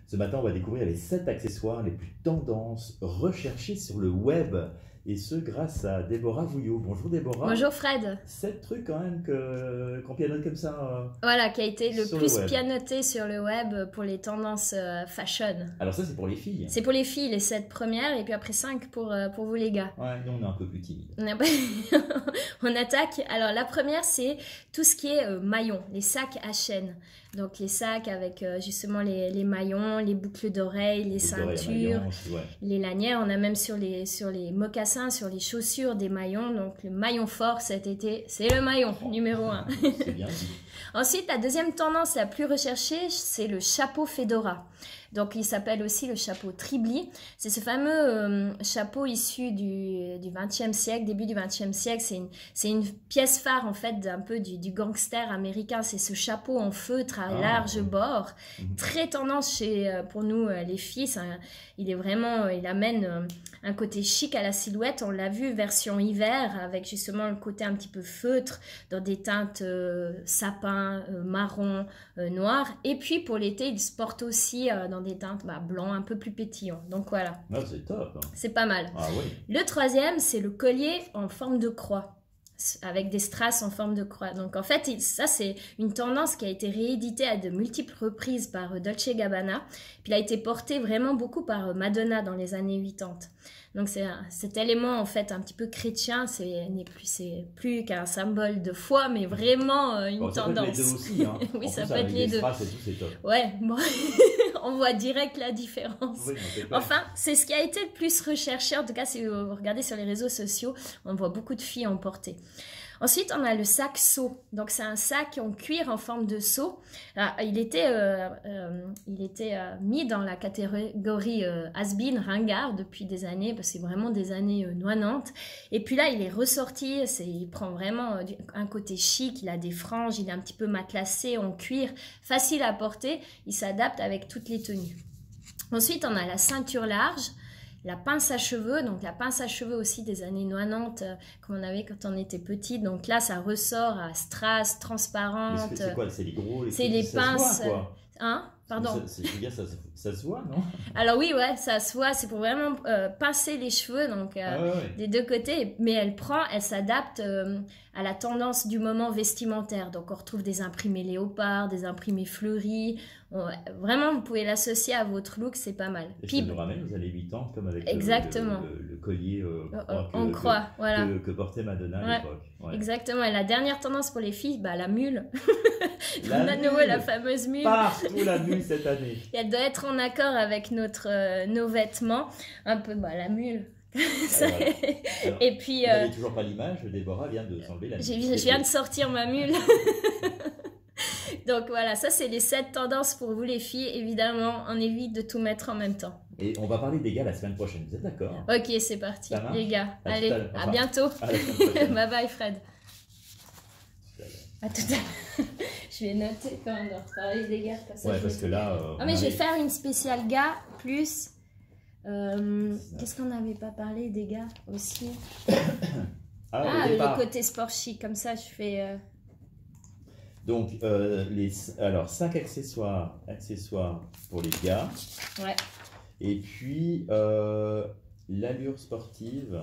Ce matin, on va découvrir les 7 accessoires les plus tendances recherchés sur le web. Et ce, grâce à Déborah Vouillot. Bonjour Déborah. Bonjour Fred. 7 trucs quand même qu'on pianote comme ça. Voilà, qui a été le sur plus le web. pianoté sur le web pour les tendances fashion. Alors ça, c'est pour les filles. C'est pour les filles, les 7 premières, et puis après 5 pour vous les gars. Ouais, nous on est un peu plus timides. On attaque. Alors la première, c'est tout ce qui est maillons, les sacs à chaîne. Donc les sacs avec justement les maillons, les boucles d'oreilles, les ceintures, les lanières. On a même sur les mocassins, sur les chaussures des maillons. Donc le maillon fort cet été, c'est le maillon numéro 1. C'est bien dit. Ensuite, la deuxième tendance la plus recherchée, c'est le chapeau fedora. Donc, il s'appelle aussi le chapeau tribli. C'est ce fameux chapeau issu du XXe siècle, début du XXe siècle. C'est une pièce phare, en fait, d'un peu du gangster américain. C'est ce chapeau en feutre à large bord. Très tendance pour nous, les filles. Il est vraiment, il amène un côté chic à la silhouette. On l'a vu, version hiver, avec justement le côté un petit peu feutre, dans des teintes sapin, marron, noir. Et puis, pour l'été, il se porte aussi dans des teintes blanc, un peu plus pétillant. Donc voilà. Ah, c'est top. C'est pas mal. Ah, oui. Le troisième, c'est le collier en forme de croix, avec des strass en forme de croix. Donc en fait, ça c'est une tendance qui a été rééditée à de multiples reprises par Dolce & Gabbana. Puis il a été porté vraiment beaucoup par Madonna dans les années 80. Donc cet élément en fait un petit peu chrétien, c'est plus qu'un symbole de foi, mais vraiment une ça tendance. Peut être les deux aussi, hein. Oui, en ça plus, peut être les deux. Strass et tout, c'est top. Ouais, bon, on voit direct la différence. Oui, enfin, c'est ce qui a été le plus recherché. En tout cas, si vous regardez sur les réseaux sociaux, on voit beaucoup de filles en porter. Ensuite, on a le sac seau. Donc, c'est un sac en cuir en forme de seau. Il était mis dans la catégorie has-been, ringard, depuis des années, parce que c'est vraiment des années 90. Et puis là, il est ressorti. Il prend vraiment un côté chic. Il a des franges, il est un petit peu matelassé en cuir, facile à porter. Il s'adapte avec toutes les tenues. Ensuite, on a la ceinture large. La pince à cheveux, donc la pince à cheveux aussi des années 90, comme on avait quand on était petit. Donc là, ça ressort à strass, transparente. C'est quoi? C'est les gros? C'est les pinces. Voit, quoi. Hein? Pardon. Je veux dire, ça se voit, non? Alors oui, ouais, ça se voit. C'est pour vraiment pincer les cheveux, donc des deux côtés. Mais elle s'adapte à la tendance du moment vestimentaire. Donc on retrouve des imprimés léopard, des imprimés fleuris. Vraiment, vous pouvez l'associer à votre look, c'est pas mal. Et ça nous ramène aux années 80, comme avec exactement. le collier en croix, voilà. que portait Madonna à l'époque. Ouais. Exactement. Et la dernière tendance pour les filles, la mule. On a nouveau la fameuse mule. Partout la mule cette année. Et elle doit être en accord avec nos vêtements. Un peu, la mule. Alors, et puis. Vous n'avez toujours pas l'image, Déborah vient de s'enlever la mule. Je viens de sortir ma mule. Donc voilà, ça c'est les 7 tendances pour vous les filles. Évidemment, on évite de tout mettre en même temps. Et on va parler des gars la semaine prochaine, vous êtes d'accord? Ok, c'est parti les gars. Allez, à bientôt. Bye bye Fred. À tout à l'heure. Je vais noter quand on doit reparler des gars. Ouais, parce que là... mais je vais faire une spéciale gars plus... Qu'est-ce qu'on n'avait pas parlé des gars aussi? Le côté sport chic, comme ça je fais... Donc, 5 accessoires pour les gars. Ouais. Et puis, l'allure sportive.